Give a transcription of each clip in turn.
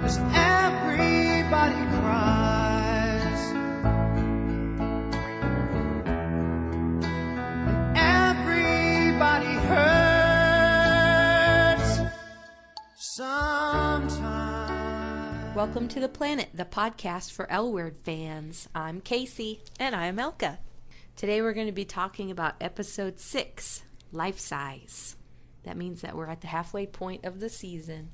'cause everybody cries. Everybody hurts sometimes. Welcome to The Planet, the podcast for L Word fans. I'm Casey. And I'm Elka. Today we're going to be talking about episode 6, Lifesize. That means that we're at the halfway point of the season.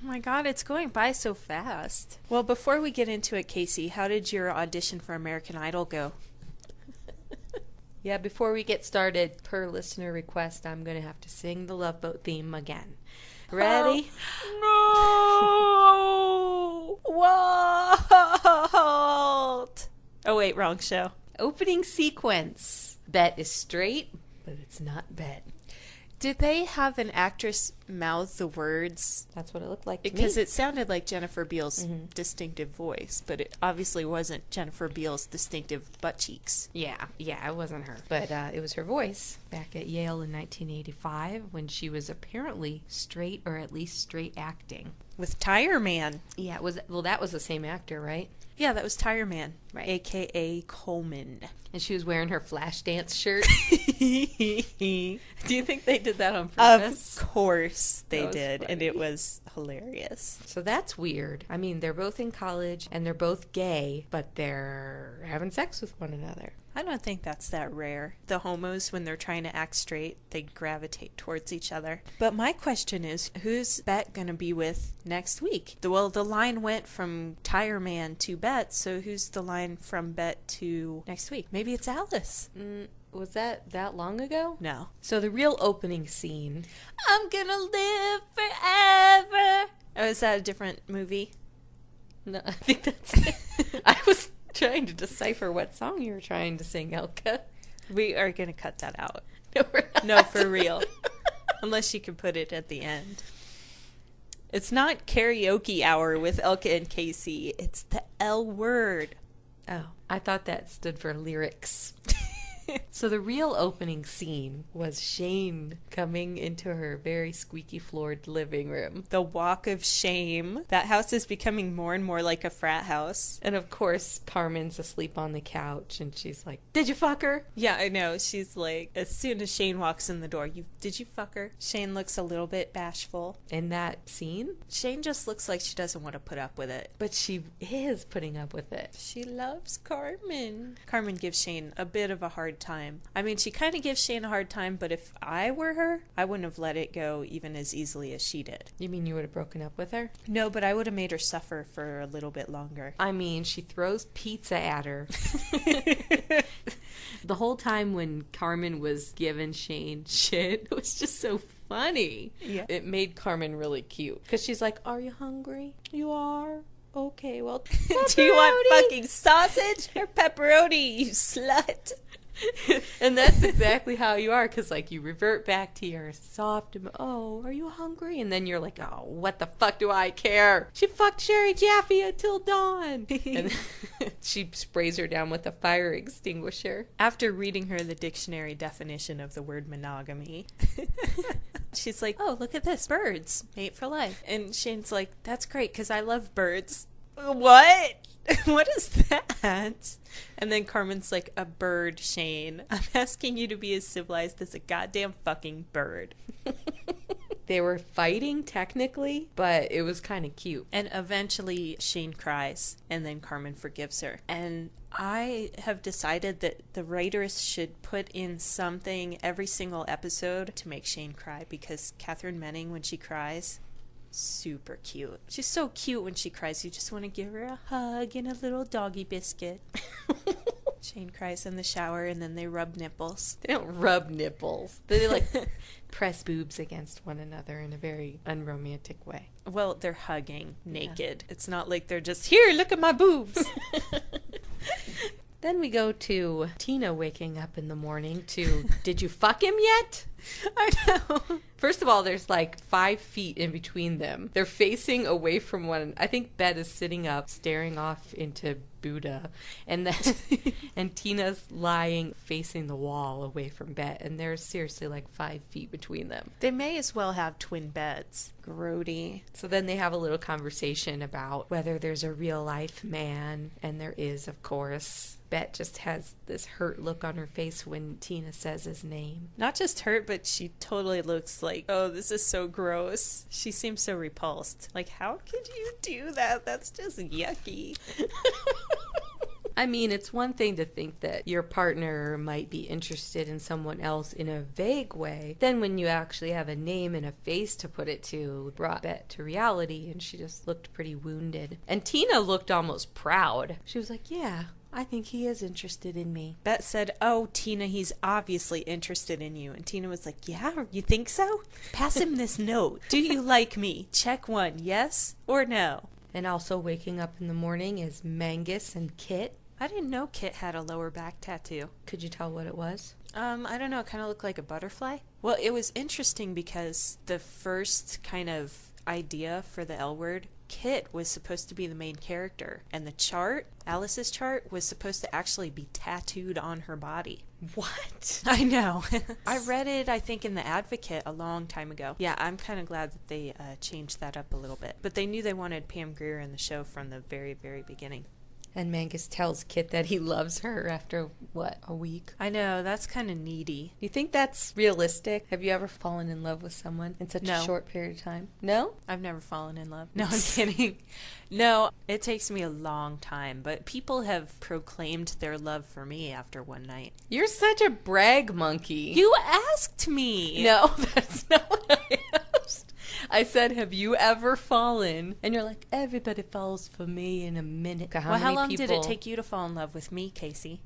Oh my god, it's going by so fast. Well, before we get into it, Casey, how did your audition for American Idol go? Yeah, before we get started, per listener request, I'm going to have to sing the Love Boat theme again. Ready? Oh, no! What? Oh wait, wrong show. Opening sequence. Bet is straight, but it's not Bet. Did they have an actress mouth the words? That's what it looked like to Because me. it sounded like Jennifer Beals' distinctive voice, but it obviously wasn't Jennifer Beals' distinctive butt cheeks. Yeah, it wasn't her. But it was her voice back at Yale in 1985 when she was apparently straight, or at least straight acting. With Tire Man. Yeah, that was the same actor, right? Yeah, that was Tire Man, Right. a.k.a. Coleman. And she was wearing her Flashdance shirt. Do you think they did that on purpose? Of course they That was did, and funny. it was hilarious. So that's weird. I mean, they're both in college, and they're both gay, but they're having sex with one another. I don't think that's that rare. The homos, when they're trying to act straight, they gravitate towards each other. But my question is, who's Bet going to be with next week? The line went from Tire Man to Bet, so who's the line from Bet to next week? Maybe it's Alice. Was that long ago? No. So the real opening scene... I'm gonna live forever. Oh, is that a different movie? No, I think that's it. I was trying to decipher what song you were trying to sing, Elka. We are gonna cut that out. No, we're not. No, for real. Unless you can put it at the end. It's not karaoke hour with Elka and Casey. It's the L word. Oh, I thought that stood for lyrics. So the real opening scene was Shane coming into her very squeaky floored living room. The walk of shame. That house is becoming more and more like a frat house. And of course, Carmen's asleep on the couch and she's like, "Did you fuck her?" Yeah, I know. She's like, as soon as Shane walks in the door, did you fuck her? Shane looks a little bit bashful. In that scene? Shane just looks like she doesn't want to put up with it. But she is putting up with it. She loves Carmen. Carmen gives Shane a bit of a hard time. I mean, she kind of gives Shane a hard time, but if I were her, I wouldn't have let it go even as easily as she did. You mean you would have broken up with her? No, but I would have made her suffer for a little bit longer. I mean, she throws pizza at her. The whole time when Carmen was giving Shane shit, it was just so funny. Yeah. It made Carmen really cute. Because she's like, "Are you hungry? You are? Okay, well, Do you want fucking sausage or pepperoni, you slut? And that's exactly how you are, because like you revert back to your soft, "Oh, are you hungry?" And then you're like, "Oh, what the fuck do I care? She fucked Sherry Jaffe until dawn." And she sprays her down with a fire extinguisher. After reading her the dictionary definition of the word monogamy, she's like, "Oh, look at this. Birds. Mate for life." And Shane's like, "That's great, because I love birds." What? What is that? And then Carmen's like, "A bird, Shane. I'm asking you to be as civilized as a goddamn fucking bird." They were fighting technically, but it was kind of cute. And eventually Shane cries, and then Carmen forgives her. And I have decided that the writers should put in something every single episode to make Shane cry, because Catherine Menning, when she cries, super cute. She's so cute when she cries. You just want to give her a hug and a little doggy biscuit. Shane cries in the shower, and then they rub nipples. They don't rub nipples. They like press boobs against one another in a very unromantic way. Well, they're hugging naked. Yeah. It's not like they're just, "Here, look at my boobs." Then we go to Tina waking up in the morning to, "Did you fuck him yet?" I know. First of all, there's like 5 feet in between them. They're facing away from one. I think Bet is sitting up, staring off into Buddha. And then and Tina's lying facing the wall away from Bet, and there's seriously like 5 feet between them. They may as well have twin beds. Grody. So then they have a little conversation about whether there's a real life man, and there is, of course. Bet just has this hurt look on her face when Tina says his name. Not just hurt, but she totally looks like, oh, this is so gross. She seems so repulsed. Like, how could you do that? That's just yucky. I mean, it's one thing to think that your partner might be interested in someone else in a vague way. Then when you actually have a name and a face to put it to, brought Bet to reality, and she just looked pretty wounded. And Tina looked almost proud. She was like, yeah, I think he is interested in me. Bet said, oh, Tina, he's obviously interested in you. And Tina was like, yeah, you think so? Pass him this note. Do you like me? Check 1, yes or no? And also waking up in the morning is Mangus and Kit. I didn't know Kit had a lower back tattoo. Could you tell what it was? I don't know. It kind of looked like a butterfly. Well, it was interesting because the first kind of idea for the L word, Kit was supposed to be the main character. And the chart, Alice's chart, was supposed to actually be tattooed on her body. What? I know. I read it, I think, in The Advocate a long time ago. Yeah, I'm kind of glad that they changed that up a little bit. But they knew they wanted Pam Grier in the show from the very, very beginning. And Mangus tells Kit that he loves her after, what, a week? I know, that's kind of needy. You think that's realistic? Have you ever fallen in love with someone in such No. a short period of time? No? I've never fallen in love. No, I'm kidding. No, it takes me a long time, but people have proclaimed their love for me after one night. You're such a brag monkey. You asked me. No, that's not what I asked. I said, have you ever fallen? And you're like, everybody falls for me in a minute. How long did it take you to fall in love with me, Casey?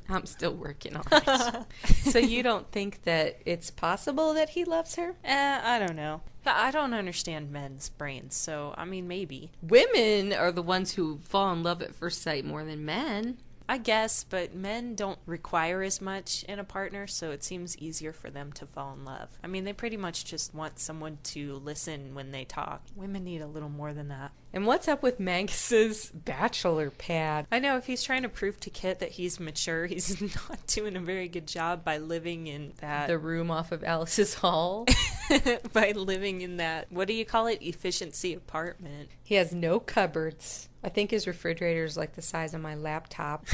I'm still working on it. So you don't think that it's possible that he loves her? I don't know. I don't understand men's brains, so, I mean, maybe. Women are the ones who fall in love at first sight more than men. I guess, but men don't require as much in a partner, so it seems easier for them to fall in love. I mean, they pretty much just want someone to listen when they talk. Women need a little more than that. And what's up with Mangus's bachelor pad? I know, if he's trying to prove to Kit that he's mature, he's not doing a very good job by living in that... The room off of Alice's hall? By living in that, what do you call it, efficiency apartment. He has no cupboards. I think his refrigerator is like the size of my laptop.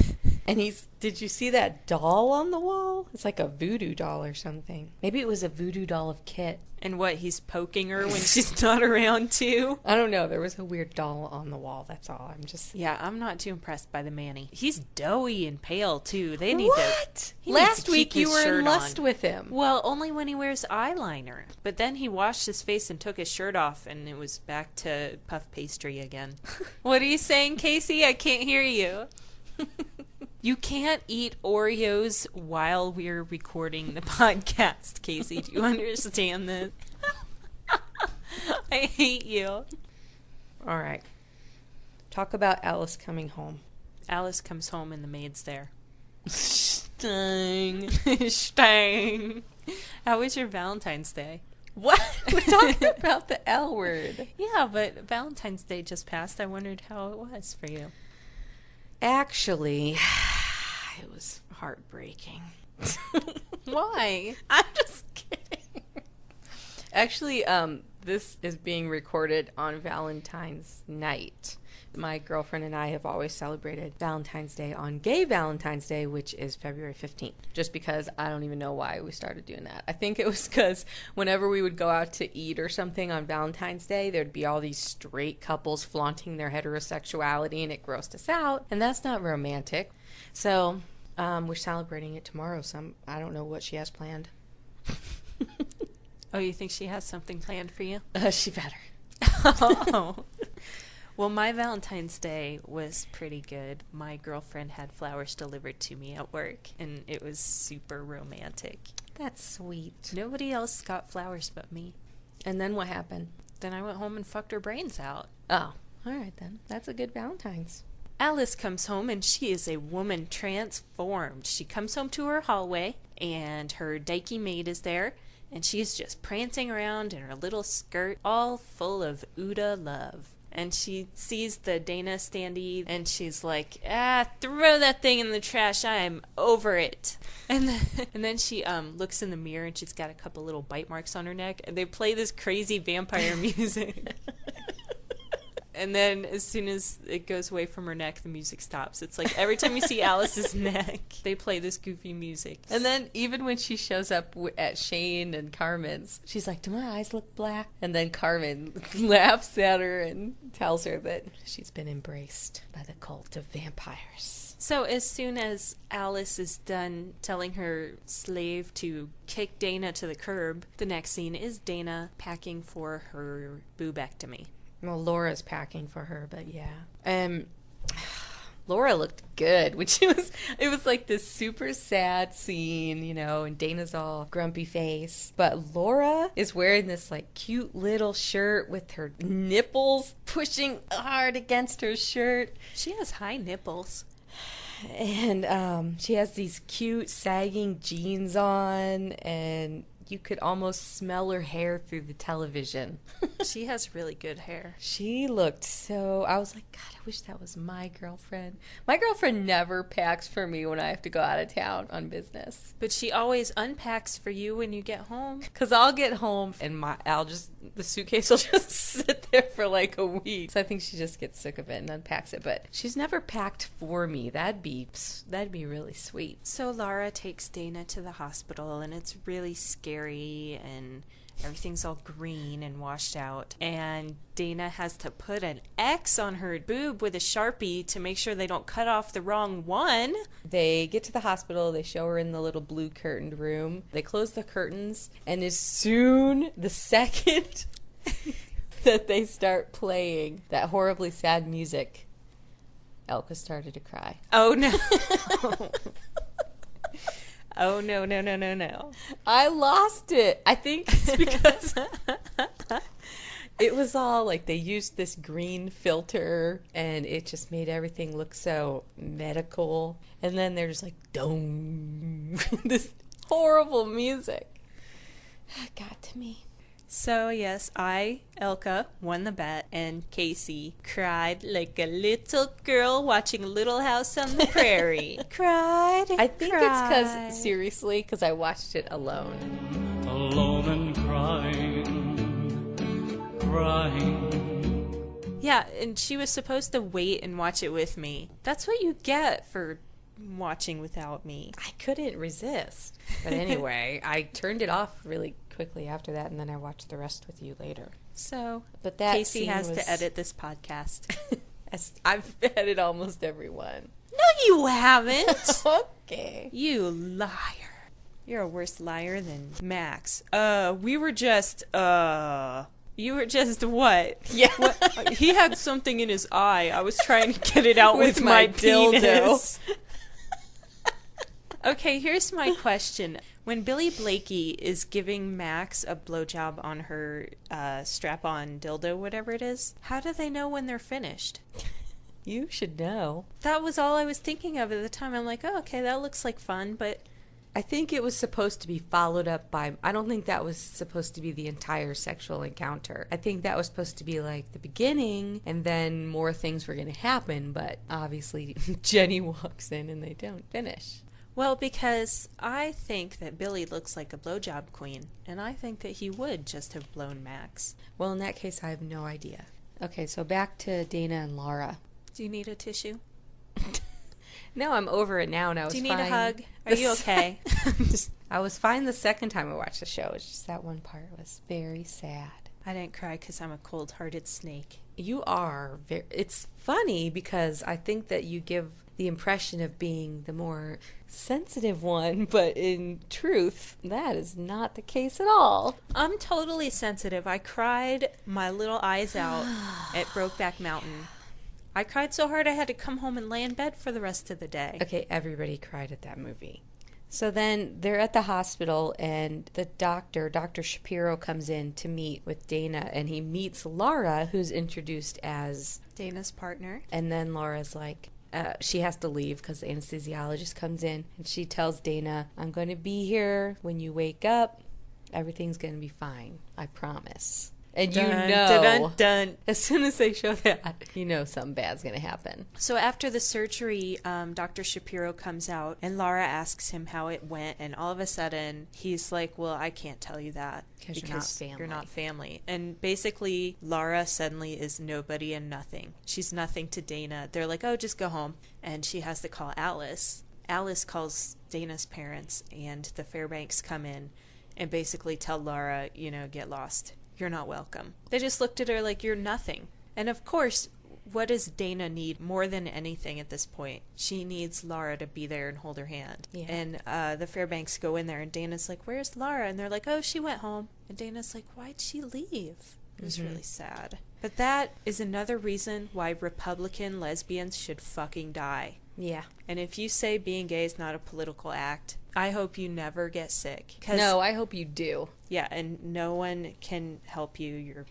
And did you see that doll on the wall? It's like a voodoo doll or something. Maybe it was a voodoo doll of Kit. And what, he's poking her when she's not around too? I don't know. There was a weird doll on the wall. That's all. Yeah, I'm not too impressed by the Manny. He's doughy and pale too. They need What? He Last needs to week keep you his were in shirt lust on. with him. Well, only when he wears eyeliner. But then he washed his face and took his shirt off, and it was back to puff pastry again. What are you saying, Casey? I can't hear you. You can't eat Oreos while we're recording the podcast, Casey. Do you understand this? I hate you. All right. Talk about Alice coming home. Alice comes home and the maid's there. Stang. Stang. How was your Valentine's Day? What? We're talking about the L word. Yeah, but Valentine's Day just passed. I wondered how it was for you. Actually, it was heartbreaking. Why? I'm just kidding. Actually, this is being recorded on Valentine's night. My girlfriend and I have always celebrated Valentine's Day on Gay Valentine's Day, which is February 15th, just because I don't even know why we started doing that. I think it was because whenever we would go out to eat or something on Valentine's Day, there'd be all these straight couples flaunting their heterosexuality, and it grossed us out, and that's not romantic. So we're celebrating it tomorrow, so I don't know what she has planned. Oh, you think she has something planned for you? She better. Oh. Well, my Valentine's Day was pretty good. My girlfriend had flowers delivered to me at work, and it was super romantic. That's sweet. Nobody else got flowers but me. And then what happened? Then I went home and fucked her brains out. Oh, all right then. That's a good Valentine's. Alice comes home, and she is a woman transformed. She comes home to her hallway, and her dykey maid is there, and she's just prancing around in her little skirt, all full of Uda love. And she sees the Dana standee, and she's like, throw that thing in the trash. I am over it. And then she looks in the mirror, and she's got a couple little bite marks on her neck, and they play this crazy vampire music. And then as soon as it goes away from her neck, the music stops. It's like every time you see Alice's neck, they play this goofy music. And then even when she shows up at Shane and Carmen's, she's like, do my eyes look black? And then Carmen laughs at her and tells her that she's been embraced by the cult of vampires. So as soon as Alice is done telling her slave to kick Dana to the curb, the next scene is Dana packing for her boobectomy. Well, Laura's packing for her, but yeah. Laura looked good, it was like this super sad scene, you know, and Dana's all grumpy face. But Laura is wearing this like cute little shirt with her nipples pushing hard against her shirt. She has high nipples. And she has these cute sagging jeans on, and you could almost smell her hair through the television. She has really good hair. She looked so... I was like, God, I wish that was my girlfriend. My girlfriend never packs for me when I have to go out of town on business. But she always unpacks for you when you get home. Because I'll get home and the suitcase will just sit there for like a week. So I think she just gets sick of it and unpacks it. But she's never packed for me. That'd be really sweet. So Laura takes Dana to the hospital, and it's really scary, and everything's all green and washed out. And Dana has to put an X on her boob with a Sharpie to make sure they don't cut off the wrong one. They get to the hospital. They show her in the little blue curtained room. They close the curtains. And the second that they start playing that horribly sad music, Elka started to cry. Oh, no. Oh, no. I lost it. I think it's because it was all like they used this green filter and it just made everything look so medical. And then they're just like, dong, this horrible music. It got to me. So, yes, I, Elka, won the bet, and Casey cried like a little girl watching Little House on the Prairie. Cried and I think cried. it's because I watched it alone. Alone and crying. Yeah, and she was supposed to wait and watch it with me. That's what you get for watching without me. I couldn't resist. But anyway, I turned it off really quickly after that, and then I watched the rest with you later. So, but that Casey has to edit this podcast. I've edited almost every one. No, you haven't. Okay. You liar. You're a worse liar than Max. You were just what? Yeah. What? He had something in his eye. I was trying to get it out with my dildo. Penis. Okay, here's my question. When Billy Blakey is giving Max a blowjob on her strap-on dildo, whatever it is, how do they know when they're finished? You should know. That was all I was thinking of at the time. I'm like, oh, okay, that looks like fun, but... I think it was supposed to be followed up by... I don't think that was supposed to be the entire sexual encounter. I think that was supposed to be like the beginning, and then more things were going to happen, but obviously Jenny walks in and they don't finish. Well, because I think that Billy looks like a blowjob queen, and I think that he would just have blown Max. Well, in that case, I have no idea. Okay, so back to Dana and Laura. Do you need a tissue? No, I'm over it now, and I was fine. Do you need a hug? Are you okay? I was fine the second time I watched the show. It's just that one part was very sad. I didn't cry because I'm a cold-hearted snake. You are. It's funny because I think that you give the impression of being the more sensitive one, but in truth, that is not the case at all. I'm totally sensitive. I cried my little eyes out at Brokeback Mountain. I cried so hard I had to come home and lay in bed for the rest of the day. Okay, everybody cried at that movie. So then they're at the hospital, and the doctor, Dr. Shapiro, comes in to meet with Dana, and he meets Laura, who's introduced as Dana's partner. And then Laura's like, she has to leave because the anesthesiologist comes in, and she tells Dana, I'm going to be here when you wake up. Everything's going to be fine. I promise. And Dun, you know, dun, dun, dun. as soon as they show that, you know something bad's going to happen. So after the surgery, Dr. Shapiro comes out, and Laura asks him how it went, and all of a sudden, he's like, well, I can't tell you that. Because you're not family. And basically, Laura suddenly is nobody and nothing. She's nothing to Dana. They're like, oh, just go home. And she has to call Alice. Alice calls Dana's parents, and the Fairbanks come in and basically tell Laura, you know, get lost. You're not welcome. They just looked at her like, you're nothing. And of course, what does Dana need more than anything at this point? She needs Laura to be there and hold her hand. Yeah. And the Fairbanks go in there, and Dana's like, where's Laura? And they're like, oh, she went home. And Dana's like, why'd she leave? It was really sad. But that is another reason why Republican lesbians should fucking die. Yeah. And if you say being gay is not a political act, I hope you never get sick. No, I hope you do. Yeah, and no one can help you.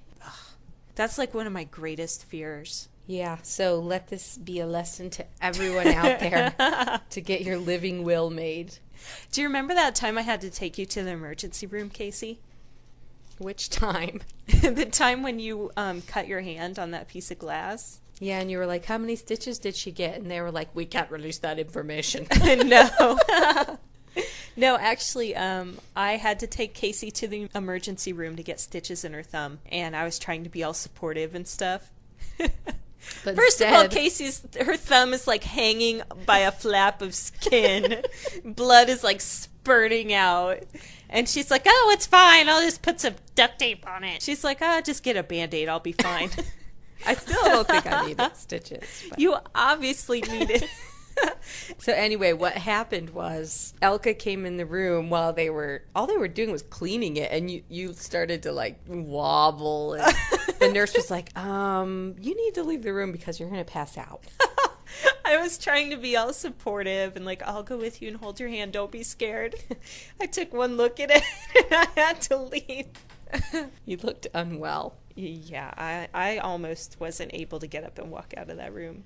That's like one of my greatest fears. Yeah, so let this be a lesson to everyone out there to get your living will made. Do you remember that time I had to take you to the emergency room, Casey? Which time? The time when you cut your hand on that piece of glass? Yeah, and you were like, how many stitches did she get? And they were like, we can't release that information. No. No, actually, I had to take Casey to the emergency room to get stitches in her thumb, and I was trying to be all supportive and stuff. But First of all, her thumb is like hanging by a flap of skin. Blood is like spurting out. And she's like, oh, it's fine. I'll just put some duct tape on it. She's like, oh, just get a Band-Aid. I'll be fine. I still don't think I needed stitches. But. You obviously need it. So anyway, what happened was Elka came in the room while all they were doing was cleaning it, and you started to like wobble, and the nurse was like, you need to leave the room because you're going to pass out. I was trying to be all supportive and like, I'll go with you and hold your hand. Don't be scared. I took one look at it and I had to leave. You looked unwell. Yeah, I almost wasn't able to get up and walk out of that room.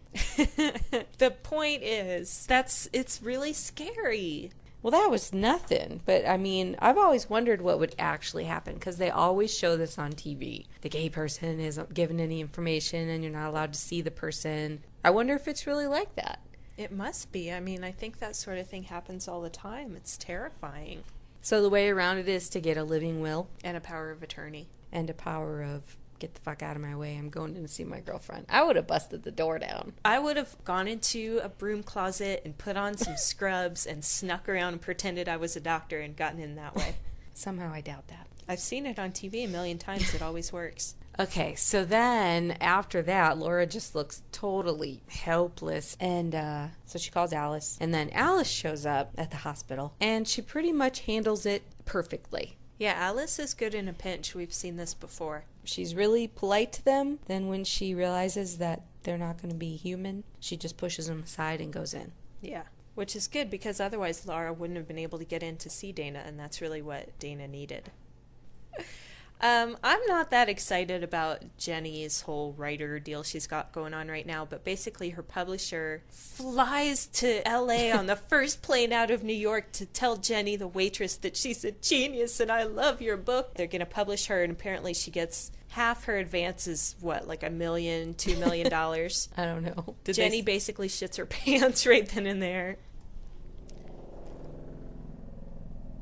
The point is, it's really scary. Well, that was nothing. But, I mean, I've always wondered what would actually happen because they always show this on TV. The gay person isn't given any information and you're not allowed to see the person. I wonder if it's really like that. It must be. I mean, I think that sort of thing happens all the time. It's terrifying. So the way around it is to get a living will. And a power of attorney. And a power of, get the fuck out of my way, I'm going in to see my girlfriend. I would have busted the door down. I would have gone into a broom closet and put on some scrubs and snuck around and pretended I was a doctor and gotten in that way. Somehow I doubt that. I've seen it on TV a million times. It always works. Okay, so then after that, Laura just looks totally helpless. And so she calls Alice. And then Alice shows up at the hospital. And she pretty much handles it perfectly. Yeah, Alice is good in a pinch. We've seen this before. She's really polite to them. Then when she realizes that they're not going to be human, she just pushes them aside and goes in. Yeah, which is good because otherwise Laura wouldn't have been able to get in to see Dana, and that's really what Dana needed. I'm not that excited about Jenny's whole writer deal she's got going on right now, but basically her publisher flies to LA on the first plane out of New York to tell Jenny, the waitress, that she's a genius and I love your book. They're going to publish her, and apparently she gets half her advance is what, like $1 million, $2 million? I don't know. Jenny basically shits her pants right then and there.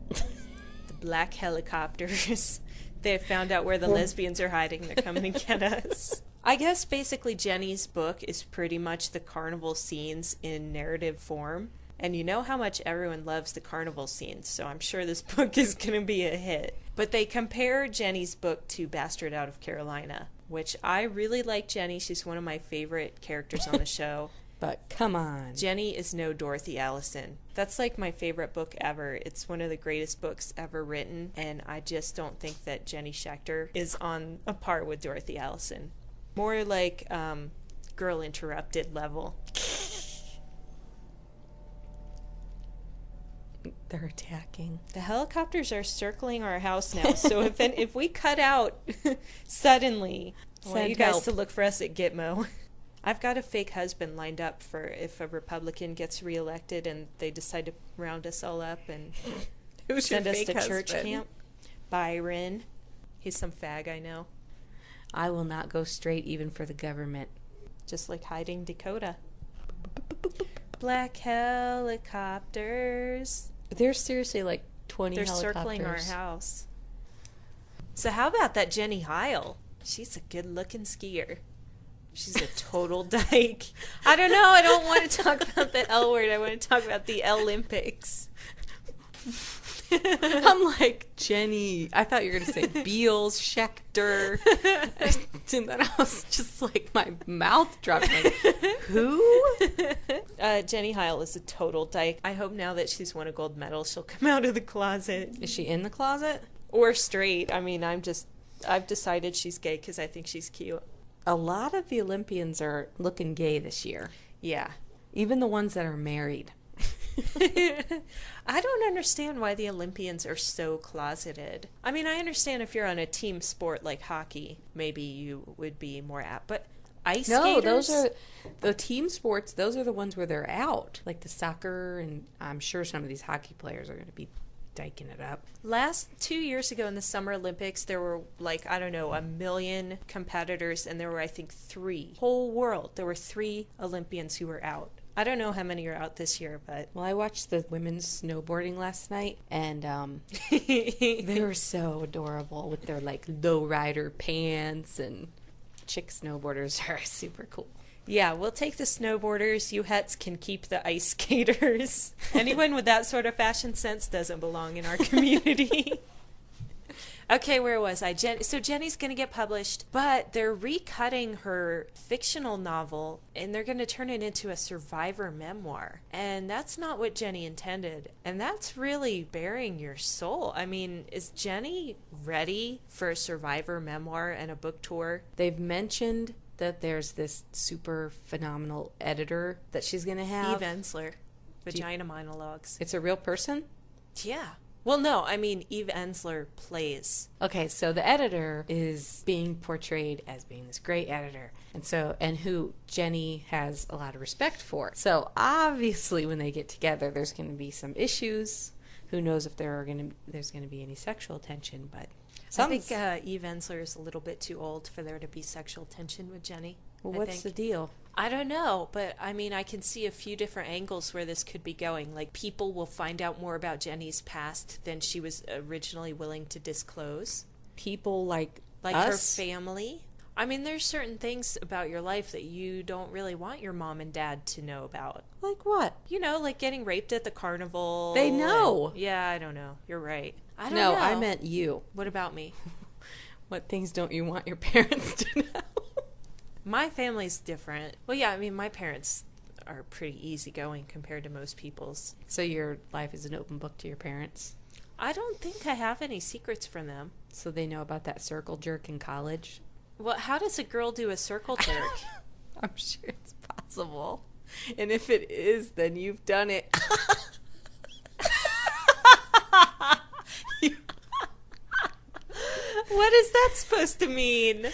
The black helicopters. They found out where the lesbians are hiding. They're coming to get us. I guess basically Jenny's book is pretty much the carnival scenes in narrative form. And you know how much everyone loves the carnival scenes, so I'm sure this book is going to be a hit. But they compare Jenny's book to Bastard Out of Carolina, which I really like Jenny. She's one of my favorite characters on the show. But come on. Jenny is no Dorothy Allison. That's like my favorite book ever. It's one of the greatest books ever written, and I just don't think that Jenny Schechter is on a par with Dorothy Allison. More like Girl Interrupted level. They're attacking. The helicopters are circling our house now, so if we cut out suddenly, I want you guys to look for us at Gitmo. I've got a fake husband lined up for if a Republican gets reelected and they decide to round us all up and send us to church camp. Byron. He's some fag, I know. I will not go straight even for the government. Just like hiding Dakota. Black helicopters. There's seriously like 20 They're helicopters. circling our house. So how about that Jenny Heil? She's a good-looking skier. She's a total dyke. I don't know. I don't want to talk about the L word. I want to talk about the Olympics. I'm like, Jenny. I thought you were going to say Beals, Schechter. And then I was just like, my mouth dropped. Like, who? Jenny Heil is a total dyke. I hope now that she's won a gold medal, she'll come out of the closet. Is she in the closet? Or straight. I mean, I've decided she's gay because I think she's cute. A lot of the Olympians are looking gay this year. Yeah. Even the ones that are married. I don't understand why the Olympians are so closeted. I mean, I understand if you're on a team sport like hockey, maybe you would be more apt, but ice skaters? Those are the team sports. Those are the ones where they're out, like the soccer, and I'm sure some of these hockey players are going to be diking it up. 2 years ago in the Summer Olympics, there were like, I don't know, 1 million competitors, and there were, I think, 3. Whole world. There were 3 Olympians who were out. I don't know how many are out this year, but... Well, I watched the women's snowboarding last night, and they were so adorable with their, like, low-rider pants, and chick snowboarders are super cool. Yeah, we'll take the snowboarders. You hets can keep the ice skaters. Anyone with that sort of fashion sense doesn't belong in our community. Okay, where was I? So Jenny's going to get published, but they're recutting her fictional novel, and they're going to turn it into a survivor memoir. And that's not what Jenny intended. And that's really bearing your soul. I mean, is Jenny ready for a survivor memoir and a book tour? They've mentioned that there's this super phenomenal editor that she's going to have. Eve Ensler, Vagina Monologues. It's a real person? Yeah. Well, no, I mean, Eve Ensler plays. Okay, so the editor is being portrayed as being this great editor, and who Jenny has a lot of respect for. So obviously, when they get together, there's going to be some issues. Who knows if there's going to be any sexual tension? But I think Eve Ensler is a little bit too old for there to be sexual tension with Jenny. Well, what's the deal? I don't know, but I mean, I can see a few different angles where this could be going. Like, people will find out more about Jenny's past than she was originally willing to disclose. People like us? Her family. I mean, there's certain things about your life that you don't really want your mom and dad to know about. Like what? You know, like getting raped at the carnival. They know. Yeah, I don't know. You're right. I don't know. No, I meant you. What about me? What things don't you want your parents to know? My family's different. Well, yeah, I mean, my parents are pretty easygoing compared to most people's. So your life is an open book to your parents? I don't think I have any secrets from them. So they know about that circle jerk in college? Well, how does a girl do a circle jerk? I'm sure it's possible. And if it is, then you've done it. What is that supposed to mean?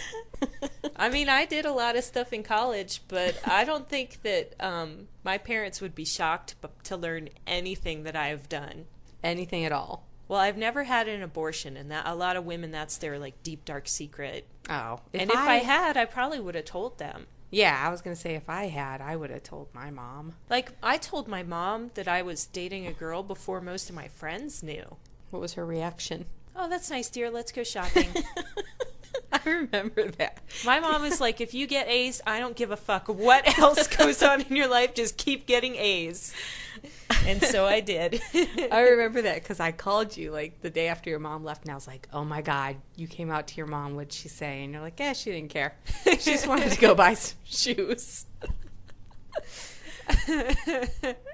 I mean, I did a lot of stuff in college, but I don't think that my parents would be shocked to learn anything that I've done. Anything at all? Well, I've never had an abortion, and that a lot of women, that's their like deep dark secret. Oh, if I had, I probably would have told them. Yeah, I was gonna say if I had, I would have told my mom. Like, I told my mom that I was dating a girl before most of my friends knew. What was her reaction? Oh, that's nice, dear. Let's go shopping. I remember that. My mom is like, if you get A's, I don't give a fuck what else goes on in your life. Just keep getting A's. And so I did. I remember that because I called you like the day after your mom left, and I was like, oh my God, you came out to your mom. What'd she say? And you're like, yeah, she didn't care. She just wanted to go buy some shoes.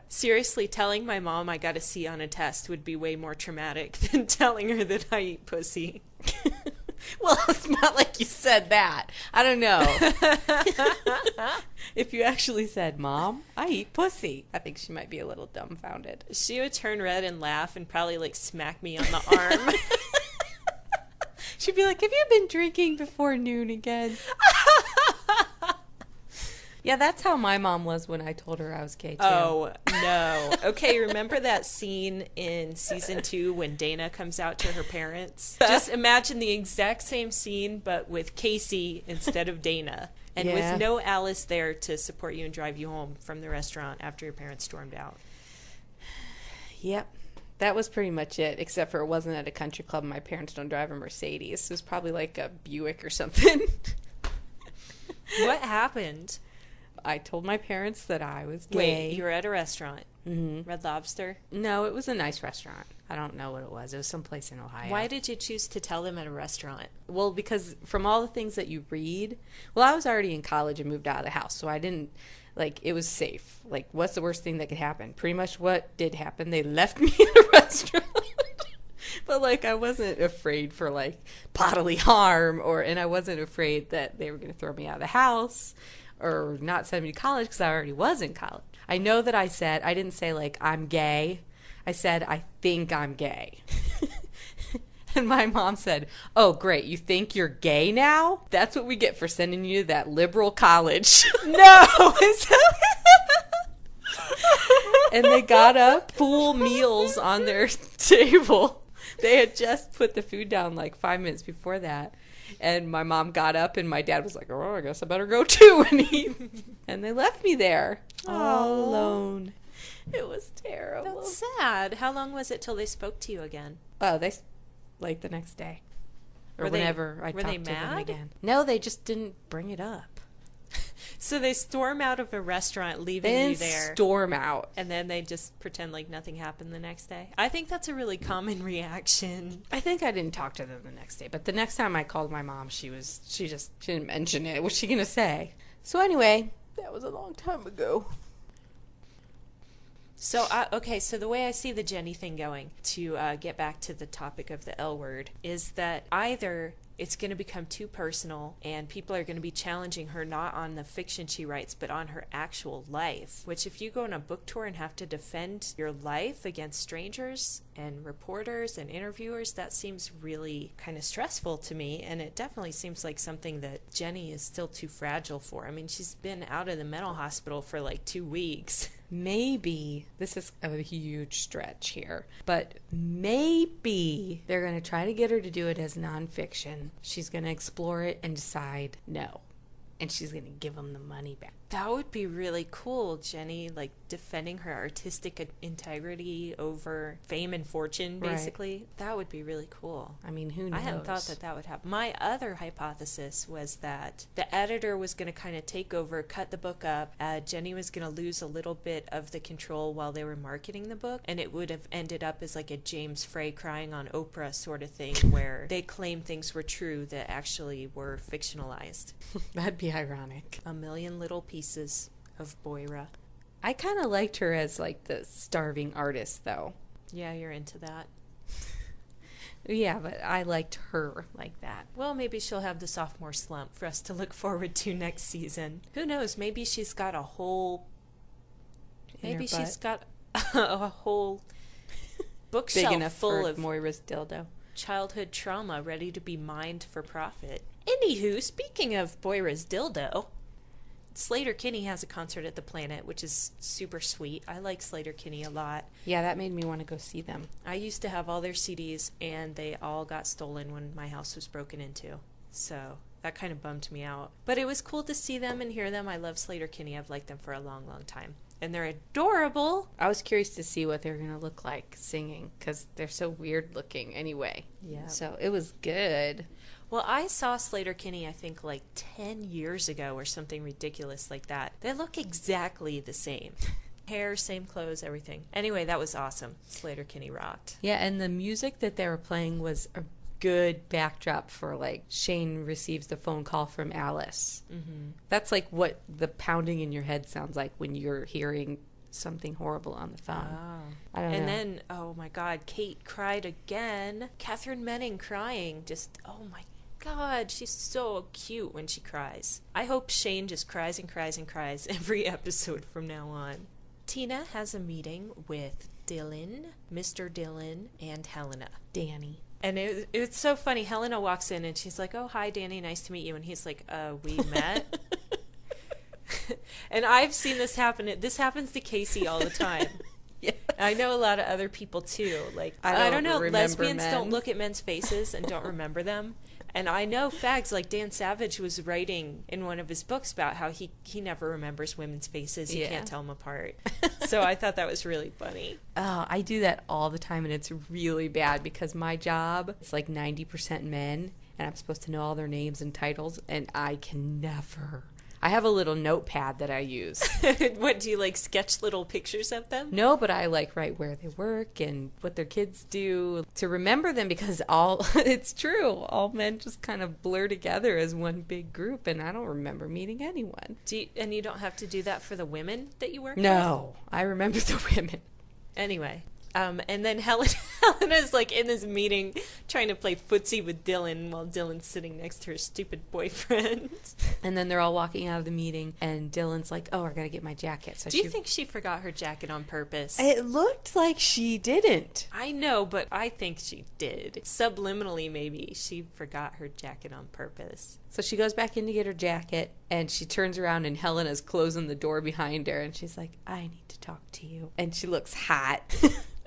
Seriously, telling my mom I got a C on a test would be way more traumatic than telling her that I eat pussy. Well, it's not like you said that. I don't know. If you actually said, Mom, I eat pussy, I think she might be a little dumbfounded. She would turn red and laugh and probably like smack me on the arm. She'd be like, have you been drinking before noon again? Yeah, that's how my mom was when I told her I was gay, too. Oh, no. Okay, remember that scene in season 2 when Dana comes out to her parents? Just imagine the exact same scene, but with Casey instead of Dana. And with no Alice there to support you and drive you home from the restaurant after your parents stormed out. Yep. That was pretty much it, except for it wasn't at a country club and my parents don't drive a Mercedes. It was probably like a Buick or something. What happened? I told my parents that I was gay. Wait, you were at a restaurant. Mm-hmm. Red Lobster? No, it was a nice restaurant. I don't know what it was. It was someplace in Ohio. Why did you choose to tell them at a restaurant? Well, because from all the things that you read, well, I was already in college and moved out of the house, so I didn't, like, it was safe. Like, what's the worst thing that could happen? Pretty much what did happen, they left me in a restaurant. But, like, I wasn't afraid for, like, bodily harm, and I wasn't afraid that they were going to throw me out of the house or not send me to college because I already was in college. I know that I didn't say, like, I'm gay. I said, I think I'm gay. And my mom said, oh, great, you think you're gay now? That's what we get for sending you to that liberal college. No! And they got up, full meals on their table. They had just put the food down like 5 minutes before that. And my mom got up and my dad was like, oh, I guess I better go too. And they left me there all alone. It was terrible. That's sad. How long was it till they spoke to you again? Oh, like the next day. Or whenever I talked to them again. No, they just didn't bring it up. So they storm out of a restaurant, leaving you there. Storm out. And then they just pretend like nothing happened the next day. I think that's a really common reaction. I think I didn't talk to them the next day, but the next time I called my mom, she didn't mention it. What's she gonna say? So anyway, that was a long time ago. So, so the way I see the Jenny thing going, to get back to the topic of the L word, is that either it's going to become too personal and people are going to be challenging her not on the fiction she writes, but on her actual life. Which, if you go on a book tour and have to defend your life against strangers and reporters and interviewers, that seems really kind of stressful to me. And it definitely seems like something that Jenny is still too fragile for. I mean, she's been out of the mental hospital for like 2 weeks. Maybe, this is a huge stretch here, but maybe they're going to try to get her to do it as nonfiction. She's going to explore it and decide no. And she's going to give them the money back. That would be really cool, Jenny, like defending her artistic integrity over fame and fortune, basically. Right. That would be really cool. I mean, who knows? I hadn't thought that would happen. My other hypothesis was that the editor was going to kind of take over, cut the book up. Jenny was going to lose a little bit of the control while they were marketing the book, and it would have ended up as like a James Frey crying on Oprah sort of thing where they claimed things were true that actually were fictionalized. That'd be ironic. A million little pieces of Boira. I kind of liked her as like the starving artist, though. Yeah, you're into that. Yeah, but I liked her like that. Well, maybe she'll have the sophomore slump for us to look forward to next season. Who knows? Maybe she's got a whole... Maybe she's got a whole bookshelf big enough full for of Moira's dildo. Childhood trauma ready to be mined for profit. Anywho, speaking of Moira's dildo... Slater-Kinney has a concert at the Planet, which is super sweet. I like Slater-Kinney a lot. Yeah, that made me want to go see them. I used to have all their CDs, and they all got stolen when my house was broken into. So that kind of bummed me out. But it was cool to see them and hear them. I love Slater-Kinney. I've liked them for a long, long time. And they're adorable. I was curious to see what they're going to look like singing, because they're so weird looking anyway. Yeah. So it was good. Well, I saw Slater-Kinney, I think, like 10 years ago or something ridiculous like that. They look exactly the same. Hair, same clothes, everything. Anyway, that was awesome. Slater-Kinney rocked. Yeah, and the music that they were playing was a good backdrop for, like, Shane receives the phone call from Alice. Mm-hmm. That's, like, what the pounding in your head sounds like when you're hearing something horrible on the phone. Oh. I don't know. And then, oh my God, Kate cried again. Catherine Menning crying. Just, oh my God, she's so cute when she cries. I hope Shane just cries and cries and cries every episode from now on. Tina has a meeting with Dylan, Mr. Dylan, and Helena. Danny. And it's so funny. Helena walks in and she's like, oh, hi, Danny, nice to meet you. And he's like, we met? And I've seen this happen. This happens to Casey all the time. Yes. I know a lot of other people too. Like, I don't know, remember lesbians men. don't look at men's faces and don't remember them. And I know fags, like Dan Savage was writing in one of his books about how he never remembers women's faces. He can't tell them apart. So I thought that was really funny. Oh, I do that all the time, and it's really bad because my job is like 90% men, and I'm supposed to know all their names and titles, and I can never. I have a little notepad that I use. What, do you like sketch little pictures of them? No, but I like write where they work and what their kids do to remember them because it's true. All men just kind of blur together as one big group, and I don't remember meeting anyone. And you don't have to do that for the women that you work with? No, I remember the women. Anyway. And then Helena's like in this meeting trying to play footsie with Dylan while Dylan's sitting next to her stupid boyfriend. And then they're all walking out of the meeting, and Dylan's like, "Oh, I gotta get my jacket." So do you think she forgot her jacket on purpose? It looked like she didn't. I know, but I think she did. Subliminally, maybe she forgot her jacket on purpose. So she goes back in to get her jacket, and she turns around, and Helena's closing the door behind her, and she's like, "I need to talk to you." And she looks hot.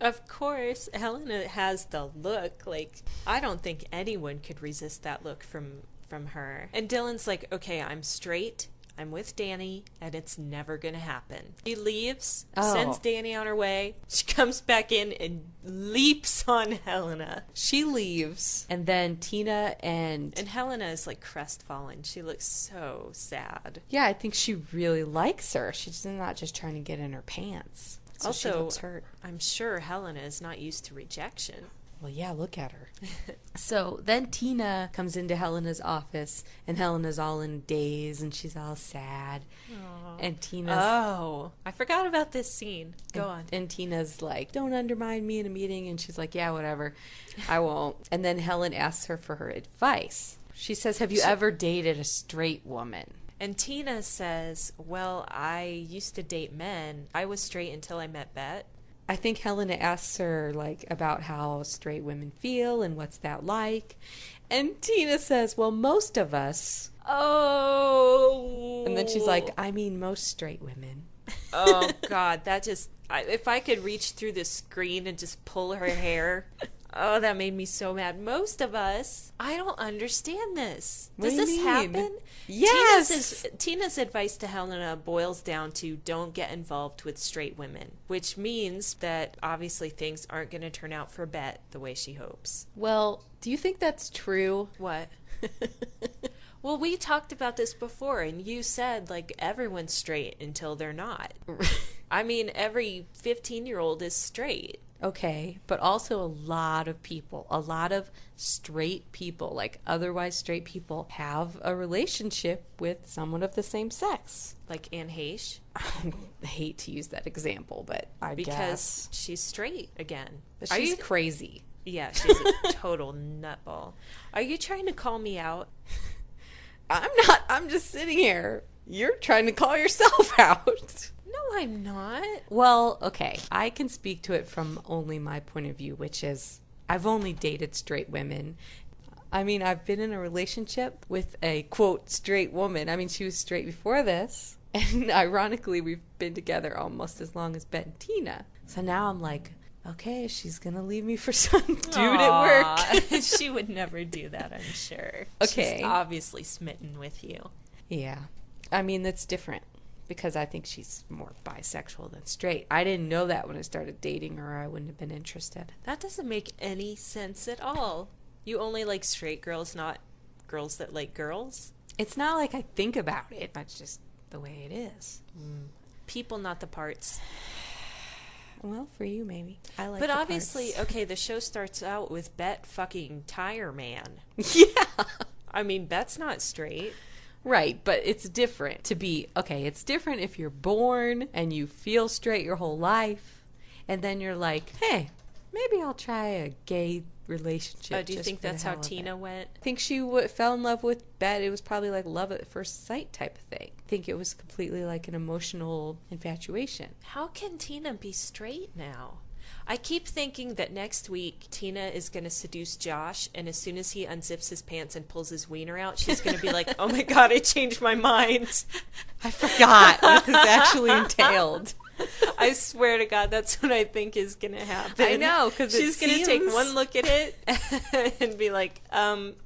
Of course, Helena has the look. Like, I don't think anyone could resist that look from her. And Dylan's like, okay, I'm straight, I'm with Danny, and it's never gonna happen. He leaves, sends Danny on her way. She comes back in and leaps on Helena. She leaves, and then Tina and Helena is like crestfallen. She looks so sad. Yeah, I think she really likes her. She's not just trying to get in her pants. So also, she looks hurt. I'm sure Helena is not used to rejection. Well, yeah, look at her. So then Tina comes into Helena's office, and Helena's all in a daze, and she's all sad. Aww. And Tina's... Oh, I forgot about this scene. Go on. And Tina's like, "Don't undermine me in a meeting." And she's like, "Yeah, whatever. I won't." And then Helen asks her for her advice. She says, "Have you ever dated a straight woman?" And Tina says, well, I used to date men. I was straight until I met Bet. I think Helena asks her, like, about how straight women feel and what's that like. And Tina says, "Well, most of us." Oh. And then she's like, "I mean, most straight women." Oh, God. That just... if I could reach through the screen and just pull her hair... Oh, that made me so mad. Most of us. I don't understand this. What Does do you this mean? happen? Yes. Tina's advice to Helena boils down to don't get involved with straight women, which means that obviously things aren't going to turn out for Bet the way she hopes. Well, do you think that's true? What? Well, we talked about this before, and you said, like, everyone's straight until they're not. I mean, every 15-year-old is straight. Okay, but also a lot of straight people, like otherwise straight people, have a relationship with someone of the same sex. Like Anne Heche? I hate to use that example, but I guess. Because she's straight again. But she's crazy. Yeah, she's a total nutball. Are you trying to call me out? I'm not. I'm just sitting here. You're trying to call yourself out. No, I'm not. Well, okay. I can speak to it from only my point of view, which is I've only dated straight women. I mean, I've been in a relationship with a, quote, straight woman. I mean, she was straight before this. And ironically, we've been together almost as long as Ben and Tina. So now I'm like, okay, she's going to leave me for some dude at work. She would never do that, I'm sure. Okay. She's obviously smitten with you. Yeah. I mean, that's different. Because I think she's more bisexual than straight. I didn't know that when I started dating her. I wouldn't have been interested. That doesn't make any sense at all. You only like straight girls, not girls that like girls? It's not like I think about it. That's just the way it is. People, not the parts. Well, for you, maybe. I like But the obviously, parts. okay, the show starts out with Bet fucking Tire Man. Yeah. I mean, Bet's not straight. Right, but it's different to be, okay, it's different if you're born and you feel straight your whole life, and then you're like, hey, maybe I'll try a gay relationship. Oh, do you think that's how Tina went? I think she fell in love with Bet. It was probably like love at first sight type of thing. I think it was completely like an emotional infatuation. How can Tina be straight now? I keep thinking that next week Tina is going to seduce Josh, and as soon as he unzips his pants and pulls his wiener out, she's going to be like, oh my God, I changed my mind. I forgot what this actually entailed. I swear to God, that's what I think is going to happen. I know, because she's going to take one look at it and be like,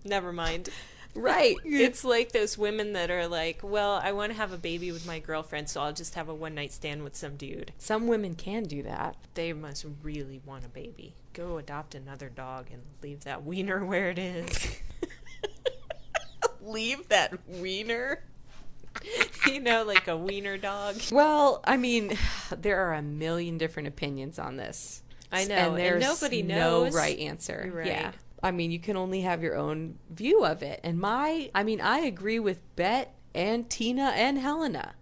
never mind. Right. It's like those women that are like, well, I want to have a baby with my girlfriend, so I'll just have a one-night stand with some dude. Some women can do that. They must really want a baby. Go adopt another dog and leave that wiener where it is. Leave that wiener? You know, like a wiener dog. Well, I mean, there are a million different opinions on this. I know, And there's nobody no knows. right answer. You're right. Yeah. I mean, you can only have your own view of it. And I agree with Bet and Tina and Helena.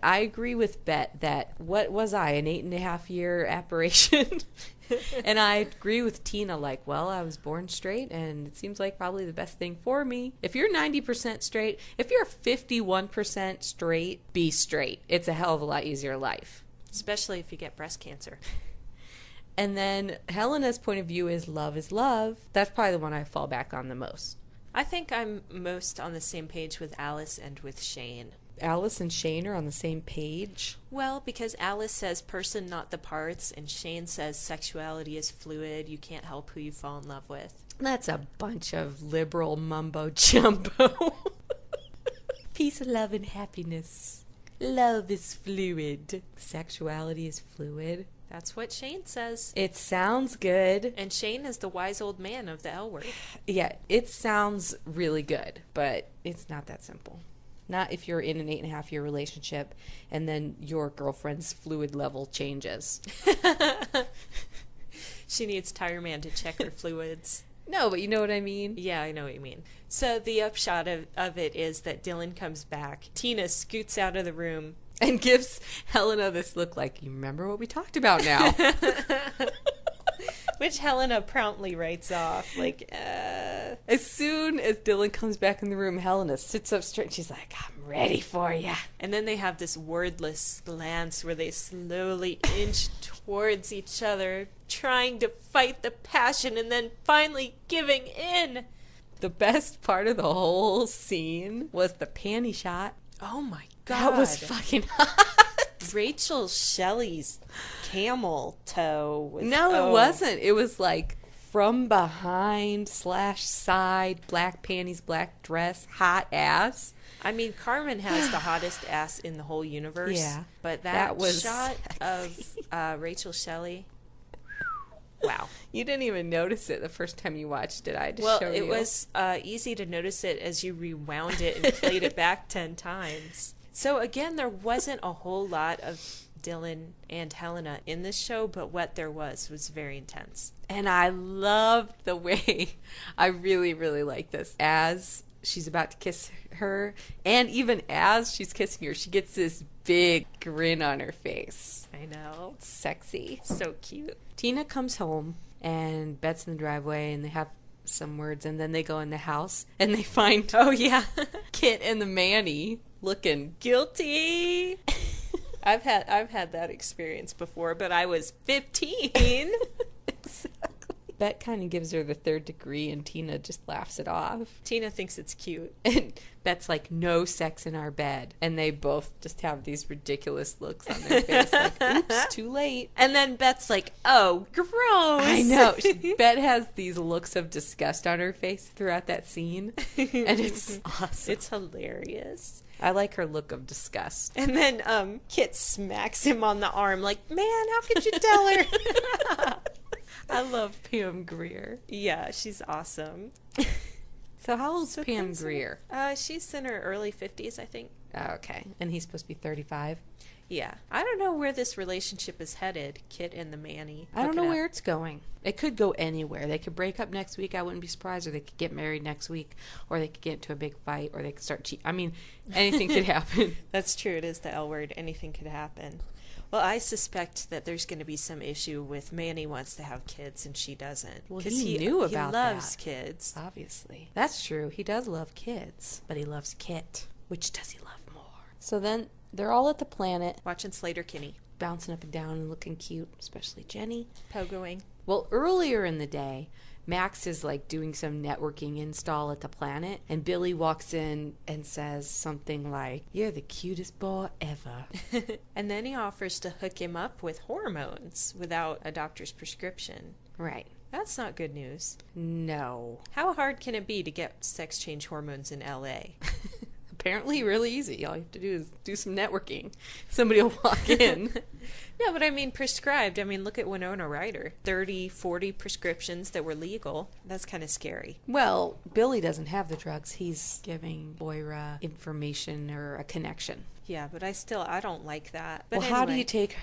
I agree with Bet that, what was I, an 8.5 year apparition? And I agree with Tina, like, well, I was born straight, and it seems like probably the best thing for me. If you're 90% straight, if you're 51% straight, be straight. It's a hell of a lot easier life. Especially if you get breast cancer. And then Helena's point of view is love is love. That's probably the one I fall back on the most. I think I'm most on the same page with Alice and with Shane. Alice and Shane are on the same page. Well, because Alice says person, not the parts, and Shane says sexuality is fluid. You can't help who you fall in love with. That's a bunch of liberal mumbo jumbo. Peace, love, and happiness. Love is fluid. Sexuality is fluid. That's what Shane says. It sounds good. And Shane is the wise old man of the L word. Yeah, it sounds really good, but it's not that simple. Not if you're in an 8.5 year relationship and then your girlfriend's fluid level changes. She needs Tire Man to check her fluids. No, but you know what I mean? Yeah, I know what you mean. So the upshot of it is that Dylan comes back. Tina scoots out of the room. And gives Helena this look like, you remember what we talked about now. Which Helena promptly writes off. Like, As soon as Dylan comes back in the room, Helena sits up straight. She's like, I'm ready for you. And then they have this wordless glance where they slowly inch towards each other, trying to fight the passion and then finally giving in. The best part of the whole scene was the panty shot. Oh my God. That was fucking hot. Rachel Shelley's camel toe was... No, it wasn't. It was like from behind / side, black panties, black dress, hot ass. I mean, Carmen has the hottest ass in the whole universe. Yeah. But That was shot sexy. of Rachel Shelley... Wow. You didn't even notice it the first time you watched it. I just Well, showed it you. was easy to notice it as you rewound it and played it back 10 times. So again, there wasn't a whole lot of Dylan and Helena in this show, but what there was very intense. And I loved the way, I really, really like this. As she's about to kiss her, and even as she's kissing her, she gets this big grin on her face. I know. It's sexy. So cute. Tina comes home, and Bet's in the driveway, and they have some words, and then they go in the house, and they find, Oh, yeah. Kit and the Manny looking Guilty. I've had that experience before, but I was 15. Exactly. Bet kind of gives her the third degree, and Tina just laughs it off. Tina thinks it's cute. And Bet's like, no sex in our bed. And they both just have these ridiculous looks on their face. Like, oops, too late. And then Bet's like, oh, gross. I know. Bet has these looks of disgust on her face throughout that scene. And it's awesome. It's hilarious. I like her look of disgust. And then Kit smacks him on the arm like, man, how could you tell her? I love Pam Grier. Yeah, she's awesome. So how old's So Pam crazy. Grier? She's in her early 50s, I think. Oh, okay. And he's supposed to be 35? Yeah. I don't know where this relationship is headed, Kit and the Manny. I don't know where it's going. It could go anywhere. They could break up next week. I wouldn't be surprised. Or they could get married next week. Or they could get into a big fight. Or they could start cheating. I mean, anything could happen. That's true. It is the L word. Anything could happen. Well, I suspect that there's going to be some issue with Manny wants to have kids and she doesn't. Well, 'Cause he knew about He loves that. kids. Obviously. That's true. He does love kids. But he loves Kit. Which does he love more? So then they're all at the planet, Watching Slater Kinney. bouncing up and down and looking cute, especially Jenny. Pogoing. Well, earlier in the day, Max is like doing some networking install at the planet, and Billy walks in and says something like, "You're the cutest boy ever." And then he offers to hook him up with hormones without a doctor's prescription. Right. That's not good news. No. How hard can it be to get sex change hormones in LA? Apparently really easy. All you have to do is do some networking. Somebody will walk in. No, but I mean prescribed. I mean, look at Winona Ryder. 30, 40 prescriptions that were legal. That's kind of scary. Well, Billy doesn't have the drugs. He's giving Moira information or a connection. Yeah, but I don't like that. But well, how do anyway. you take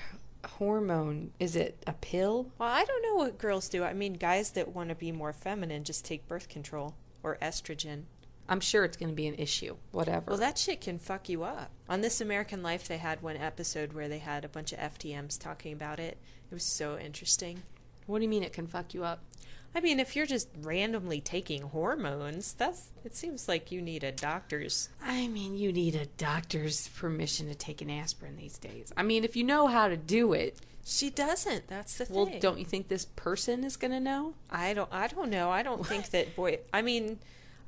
hormone? Is it a pill? Well, I don't know what girls do. I mean, guys that want to be more feminine just take birth control or estrogen. I'm sure it's going to be an issue. Whatever. Well, that shit can fuck you up. On This American Life, they had one episode where they had a bunch of FTMs talking about it. It was so interesting. What do you mean it can fuck you up? I mean, if you're just randomly taking hormones, it seems like you need a doctor's. I mean, you need a doctor's permission to take an aspirin these days. I mean, if you know how to do it. She doesn't. That's the thing. Well, don't you think this person is going to know? I don't know. I don't think that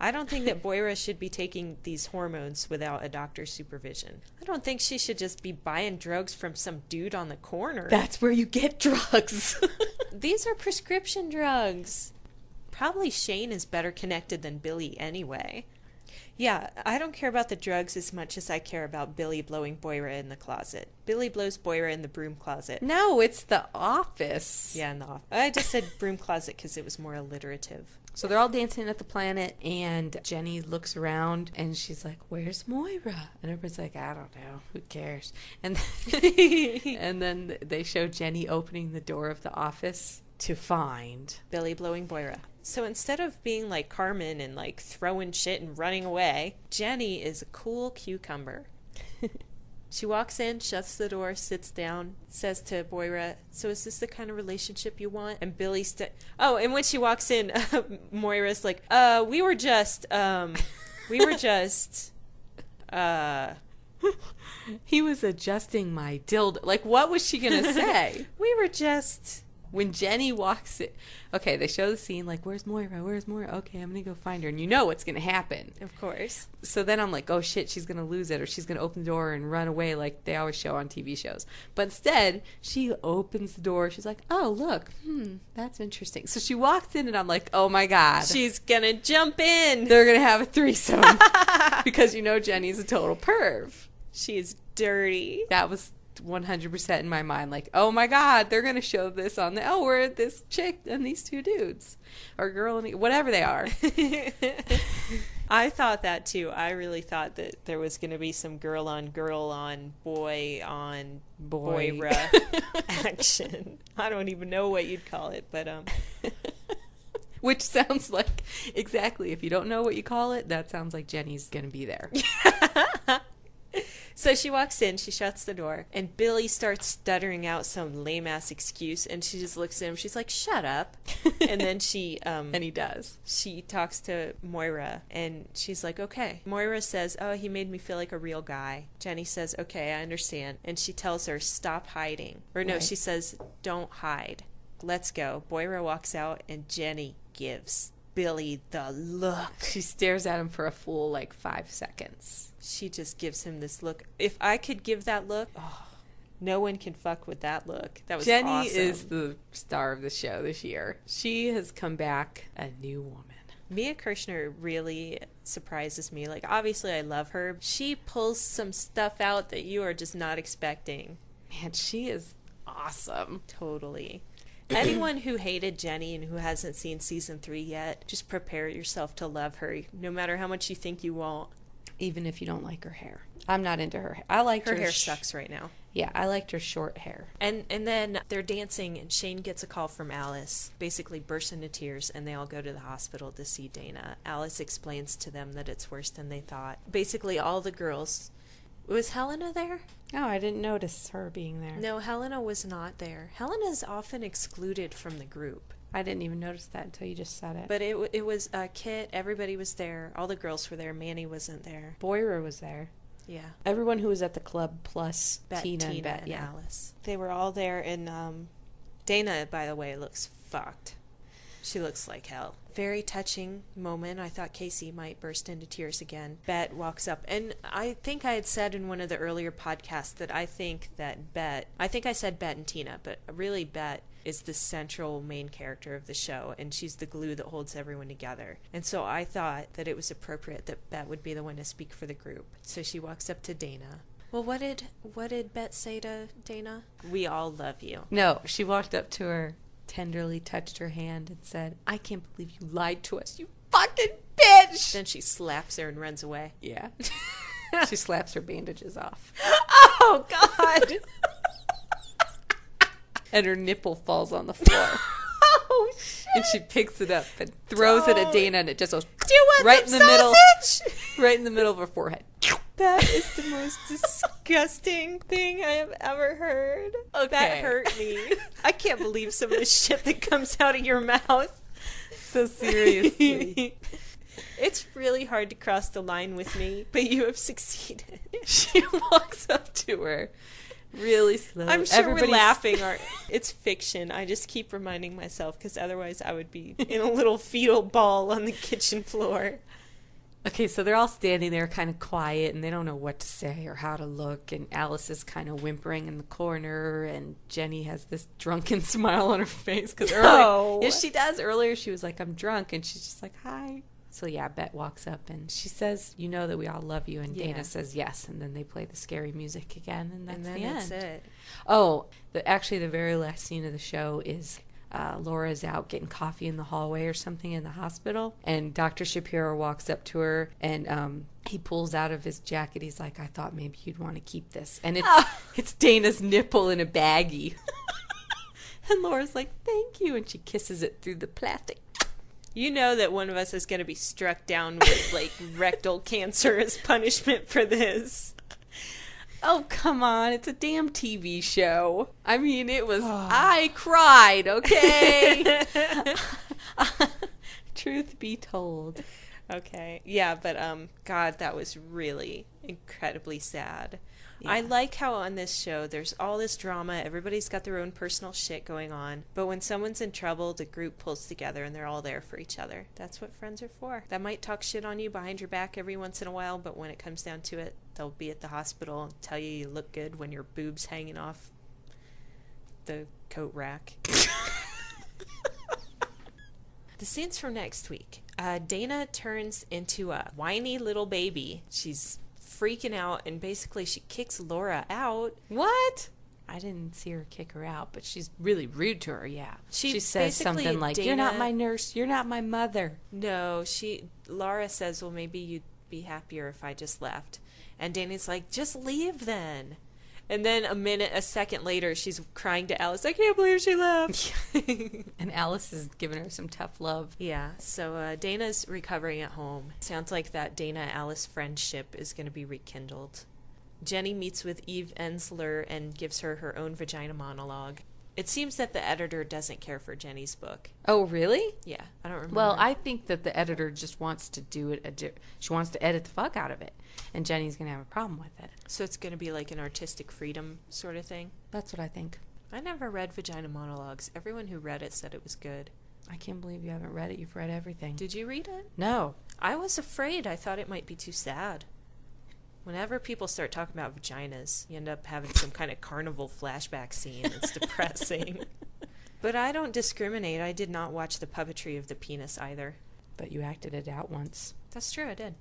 I don't think that Moira should be taking these hormones without a doctor's supervision. I don't think she should just be buying drugs from some dude on the corner. That's where you get drugs. These are prescription drugs. Probably Shane is better connected than Billy anyway. Yeah, I don't care about the drugs as much as I care about Billy blowing Moira in the closet. Billy blows Moira in the broom closet. No, it's the office. Yeah, in the office. I just said broom closet because it was more alliterative. So they're all dancing at the planet, and Jenny looks around, and she's like, "Where's Moira?" And everybody's like, "I don't know. Who cares?" And and then they show Jenny opening the door of the office to find Billy blowing Moira. So instead of being like Carmen and like throwing shit and running away, Jenny is a cool cucumber. She walks in, shuts the door, sits down, says to Moira, "So is this the kind of relationship you want?" And Billy and when she walks in, Moira's like, we were just he was adjusting my dildo. Like, what was she going to say? We were just... When Jenny walks in, okay, they show the scene, like, "Where's Moira? Where's Moira?" Okay, I'm going to go find her. And you know what's going to happen. Of course. So then I'm like, oh, shit, she's going to lose it, or she's going to open the door and run away like they always show on TV shows. But instead, she opens the door. She's like, "Oh, look, that's interesting." So she walks in, and I'm like, oh, my God. She's going to jump in. They're going to have a threesome. Because you know Jenny's a total perv. She is dirty. That was 100% in my mind, like, oh my God, they're gonna show this on we're this chick and these two dudes, or girl and whatever they are. I thought that too. I really thought that there was gonna be some girl on boy on Moira action. I don't even know what you'd call it, but which sounds like, exactly, if you don't know what you call it, that sounds like Jenny's gonna be there. So she walks in, she shuts the door, and Billy starts stuttering out some lame-ass excuse, and she just looks at him, she's like, "Shut up." And then she... and he does. She talks to Moira, and she's like, "Okay." Moira says, "Oh, he made me feel like a real guy." Jenny says, "Okay, I understand." And she tells her, "Stop hiding." Or no, she says, "Don't hide. Let's go." Moira walks out, and Jenny gives Billy the look. She stares at him for a full, like, 5 seconds. She just gives him this look. If I could give that look, no one can fuck with that look. That was Jenny awesome. is the star of the show this year. She has come back a new woman. Mia Kirshner really surprises me. Like, obviously I love her. She pulls some stuff out that you are just not expecting. Man, she is awesome. Totally. Anyone who hated Jenny and who hasn't seen season 3 yet, just prepare yourself to love her, no matter how much you think you won't. Even if you don't like her hair. I'm not into her hair. I liked her hair sucks right now. Yeah, I liked her short hair. And then they're dancing, and Shane gets a call from Alice, basically bursts into tears, and they all go to the hospital to see Dana. Alice explains to them that it's worse than they thought. Basically, all the girls... Was Helena there? Oh, I didn't notice her being there. No, Helena was not there. Helena's often excluded from the group. I didn't even notice that until you just said it. But it was Kit, everybody was there. All the girls were there. Manny wasn't there. Moira was there. Yeah. Everyone who was at the club plus Tina and Bet. And yeah. Alice. They were all there, and Dana, by the way, looks fucked. She looks like hell. Very touching moment. I thought Casey might burst into tears again. Bet walks up. And I think I had said in one of the earlier podcasts that I think I said Bet and Tina, but really Bet is the central main character of the show, and she's the glue that holds everyone together. And so I thought that it was appropriate that Bet would be the one to speak for the group. So she walks up to Dana. Well, what did Bet say to Dana? We all love you. No, she walked up to her, tenderly touched her hand, and said, I can't believe you lied to us, you fucking bitch! Then she slaps her and runs away. Yeah. She slaps her bandages off. Oh, God! And her nipple falls on the floor. Oh, shit! And she picks it up and throws it at Dana, and it just goes Do you want right in some the sausage? middle, right in the middle of her forehead. That is the most disgusting thing I have ever heard. Okay. That hurt me. I can't believe some of the shit that comes out of your mouth. So seriously. It's really hard to cross the line with me, but you have succeeded. She walks up to her really slow. I'm sure Everybody's we're laughing. It's fiction. I just keep reminding myself because otherwise I would be in a little fetal ball on the kitchen floor. Okay, so they're all standing there kind of quiet, and they don't know what to say or how to look, and Alice is kind of whimpering in the corner, and Jenny has this drunken smile on her face. Because yes, she does. Earlier she was like, I'm drunk, and she's just like, hi. So yeah, Bet walks up, and she says, you know that we all love you, and Dana says yes, and then they play the scary music again, and that's the end. That's it. Oh, actually the very last scene of the show is Laura's out getting coffee in the hallway or something in the hospital, and Dr. Shapiro walks up to her, and he pulls out of his jacket. He's like, I thought maybe you'd want to keep this. And it's Dana's nipple in a baggie. And Laura's like, thank you. And she kisses it through the plastic. You know that one of us is going to be struck down with, like, rectal cancer as punishment for this. Oh, come on. It's a damn TV show. I mean, it was... I cried, okay? Truth be told. Okay. Yeah, but, God, that was really incredibly sad. Yeah. I like how on this show there's all this drama. Everybody's got their own personal shit going on. But when someone's in trouble, the group pulls together and they're all there for each other. That's what friends are for. That might talk shit on you behind your back every once in a while, but when it comes down to it, they'll be at the hospital and tell you look good when your boob's hanging off the coat rack. The scenes from next week. Dana turns into a whiny little baby. She's freaking out, and basically she kicks Laura out. What? I didn't see her kick her out, but she's really rude to her, yeah. She says something like, you're not my nurse, you're not my mother. No, Laura says, well, maybe you'd be happier if I just left. And Dana's like, just leave then. And then a second later, she's crying to Alice, I can't believe she left. And Alice is giving her some tough love. Yeah, so Dana's recovering at home. Sounds like that Dana-Alice friendship is going to be rekindled. Jenny meets with Eve Ensler and gives her her own vagina monologue. It seems that the editor doesn't care for Jenny's book. Oh, really? Yeah, I don't remember. Well, I think that the editor just wants to do it. She wants to edit the fuck out of it. And Jenny's going to have a problem with it. So it's going to be like an artistic freedom sort of thing? That's what I think. I never read Vagina Monologues. Everyone who read it said it was good. I can't believe you haven't read it. You've read everything. Did you read it? No. I was afraid. I thought it might be too sad. Whenever people start talking about vaginas, you end up having some kind of carnival flashback scene. It's depressing. But I don't discriminate. I did not watch the puppetry of the penis either. But you acted it out once. That's true, I did.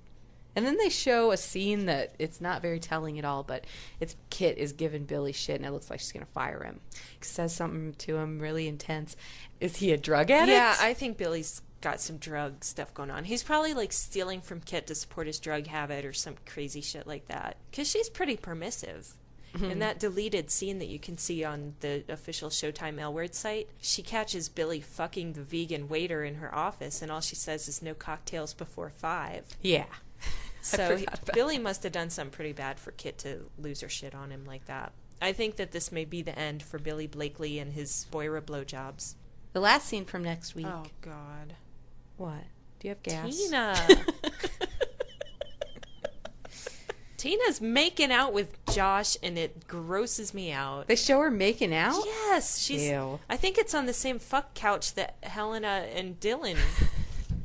And then they show a scene that it's not very telling at all, but it's Kit is giving Billy shit, and it looks like she's going to fire him. Says something to him really intense. Is he a drug addict? Yeah, I think Billy's got some drug stuff going on. He's probably like stealing from Kit to support his drug habit or some crazy shit like that. Because she's pretty permissive. In that deleted scene that you can see on the official Showtime L Word site, she catches Billy fucking the vegan waiter in her office, and all she says is no cocktails before 5. Yeah. So Billy must have done something pretty bad for Kit to lose her shit on him like that. I think that this may be the end for Billy Blakely and his Boira blowjobs. The last scene from next week. Oh, God. What? Do you have gas? Tina. Tina's making out with Josh, and it grosses me out. They show her making out? Yes, she's. Ew. I think it's on the same fuck couch that Helena and Dylan.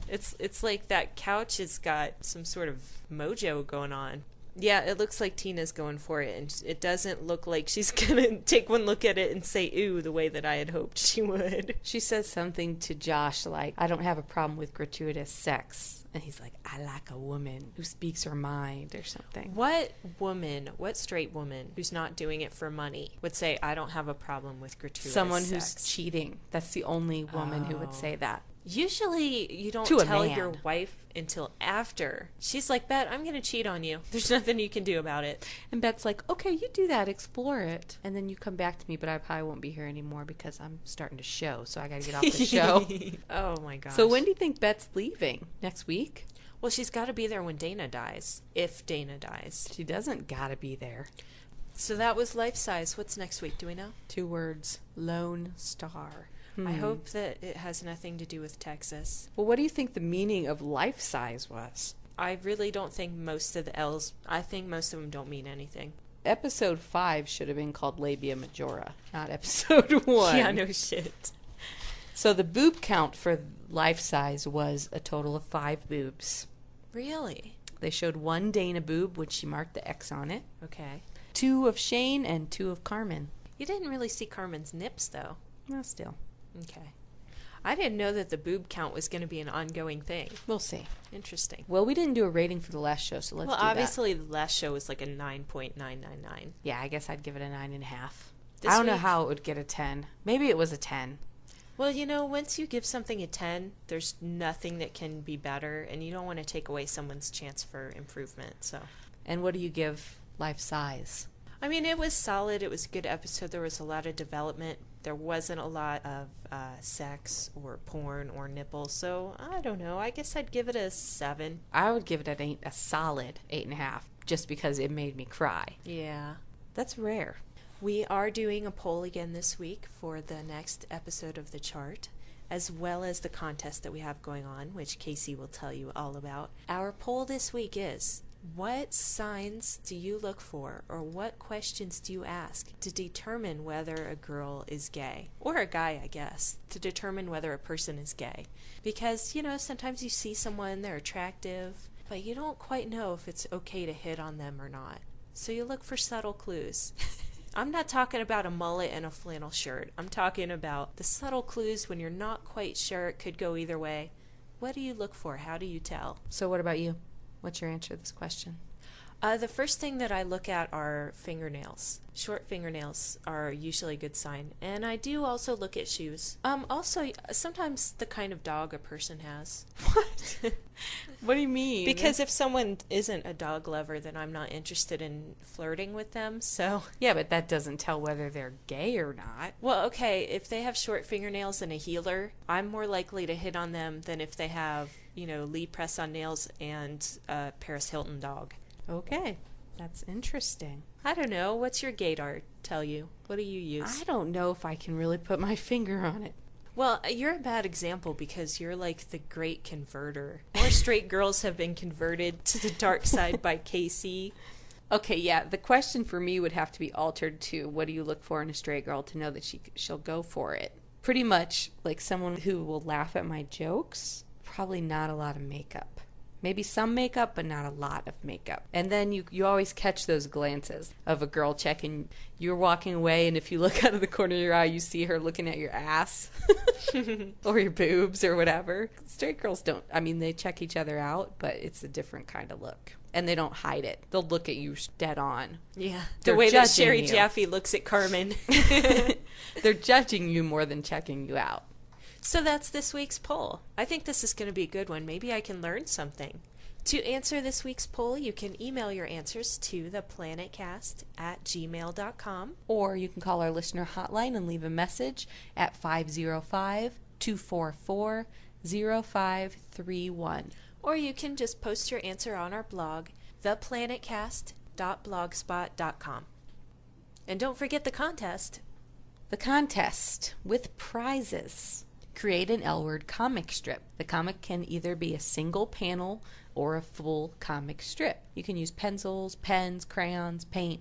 It's like that couch has got some sort of mojo going on. Yeah, it looks like Tina's going for it, and it doesn't look like she's gonna take one look at it and say "ooh" the way that I had hoped she would. She says something to Josh like, I don't have a problem with gratuitous sex. And he's like, I like a woman who speaks her mind or something. What straight woman who's not doing it for money would say, I don't have a problem with gratuitous Someone sex? who's cheating. That's the only woman who would say that. Usually you don't To a tell man. your wife until after. She's like, Bet, I'm going to cheat on you. There's nothing you can do about it. And Bet's like, okay, you do that, explore it. And then you come back to me, but I probably won't be here anymore because I'm starting to show, so I got to get off the show. Oh my gosh. So when do you think Bet's leaving? Next week? Well, she's got to be there when Dana dies. If Dana dies. She doesn't got to be there. So that was Lifesize. What's next week? Do we know? 2 words. Lone Star. I hope that it has nothing to do with Texas. Well, what do you think the meaning of Lifesize was? I really don't think most of the L's, I think most of them don't mean anything. Episode 5 should have been called Labia Majora, not episode 1. Yeah, no shit. So the boob count for Lifesize was a total of 5 boobs. Really? They showed 1 Dana boob, which she marked the X on it. Okay. 2 of Shane and 2 of Carmen. You didn't really see Carmen's nips, though. Well, still. Okay. I didn't know that the boob count was going to be an ongoing thing. We'll see. Interesting. Well, we didn't do a rating for the last show, so let's do that. Obviously, the last show was like a 9.999. Yeah, I guess I'd give it a 9.5. This I don't know week- how it would get a 10. Maybe it was a 10. Well, once you give something a 10, there's nothing that can be better, and you don't want to take away someone's chance for improvement, so. And what do you give Lifesize? I mean, it was solid. It was a good episode. There was a lot of development. There wasn't a lot of sex or porn or nipples, so I don't know. I guess I'd give it a 7. I would give it a solid 8.5, just because it made me cry. Yeah. That's rare. We are doing a poll again this week for the next episode of The Chart, as well as the contest that we have going on, which Casey will tell you all about. Our poll this week is, what signs do you look for, or what questions do you ask to determine whether a girl is gay? Or a guy, I guess, to determine whether a person is gay. Because, sometimes you see someone, they're attractive, but you don't quite know if it's okay to hit on them or not. So you look for subtle clues. I'm not talking about a mullet and a flannel shirt. I'm talking about the subtle clues when you're not quite sure. It could go either way. What do you look for? How do you tell? So what about you? What's your answer to this question? The first thing that I look at are fingernails. Short fingernails are usually a good sign. And I do also look at shoes. Also, sometimes the kind of dog a person has. What? What do you mean? Because if someone isn't a dog lover, then I'm not interested in flirting with them, so... Yeah, but that doesn't tell whether they're gay or not. Well, okay, if they have short fingernails and a healer, I'm more likely to hit on them than if they have, Lee press-on nails and a Paris Hilton dog. Okay, that's interesting. I don't know. What's your gaydar tell you? What do you use? I don't know if I can really put my finger on it. Well, you're a bad example because you're like the great converter. More straight girls have been converted to the dark side by Casey. Okay, yeah, the question for me would have to be altered to what do you look for in a straight girl to know that she'll go for it? Pretty much like someone who will laugh at my jokes. Probably not a lot of makeup. Maybe some makeup, but not a lot of makeup. And then you always catch those glances of a girl checking. You're walking away, and if you look out of the corner of your eye, you see her looking at your ass or your boobs or whatever. Straight girls don't. I mean, they check each other out, but it's a different kind of look. And they don't hide it. They'll look at you dead on. Yeah. They're The way that judging Sherry you. Jaffe looks at Carmen. They're judging you more than checking you out. So that's this week's poll. I think this is going to be a good one. Maybe I can learn something. To answer this week's poll, you can email your answers to theplanetcast@gmail.com. Or you can call our listener hotline and leave a message at 505-244-0531. Or you can just post your answer on our blog, theplanetcast.blogspot.com. And don't forget the contest. The contest with prizes. Create an L-word comic strip. The comic can either be a single panel or a full comic strip. You can use pencils, pens, crayons, paint.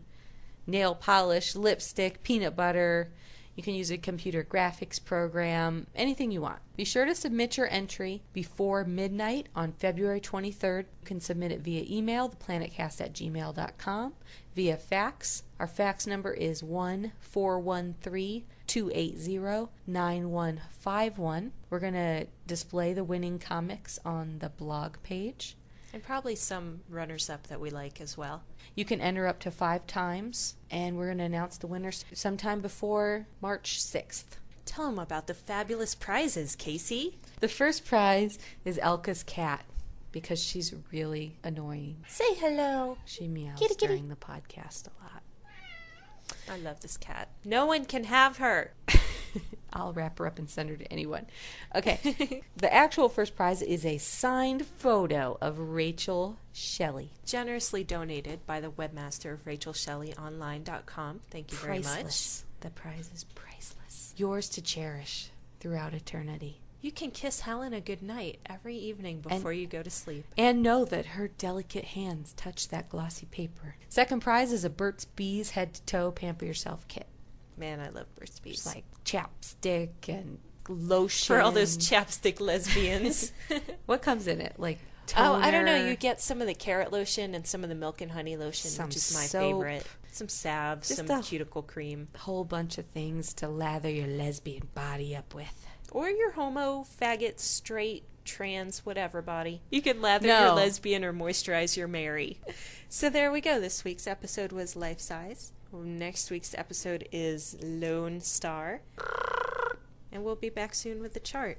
nail polish, lipstick, peanut butter. You can use a computer graphics program, anything you want. Be sure to submit your entry before midnight on February 23rd. You can submit it via email, theplanetcast@gmail.com, via fax. Our fax number is 1-413-280-9151. We're going to display the winning comics on the blog page. And probably some runners-up that we like as well. You can enter up to 5 times, and we're going to announce the winners sometime before March 6th. Tell them about the fabulous prizes, Casey. The first prize is Elka's cat, because she's really annoying. Say hello. She meows Kitty, kitty. during the podcast a lot. I love this cat. No one can have her. I'll wrap her up and send her to anyone. Okay. The actual first prize is a signed photo of Rachel Shelley. Generously donated by the webmaster of RachelShelleyOnline.com. Thank you very Priceless. The prize is priceless. Yours to cherish throughout eternity. You can kiss Helen a good night every evening before you go to sleep. And know that her delicate hands touch that glossy paper. Second prize is a Burt's Bees head to toe pamper yourself kit. Man, I love Burt's Bees. It's like chapstick and lotion. For all those chapstick lesbians. What comes in it? Like toner? Oh, I don't know. You get some of the carrot lotion and some of the milk and honey lotion, Some which is my soap. favorite. Some salve, Just some a cuticle cream. whole bunch of things to lather your lesbian body up with. Or your homo, faggot, straight, trans, whatever body. You can lather No. your lesbian or moisturize your Mary. So there we go. This week's episode was Lifesize. Next week's episode is Lone Star. And we'll be back soon with the chart.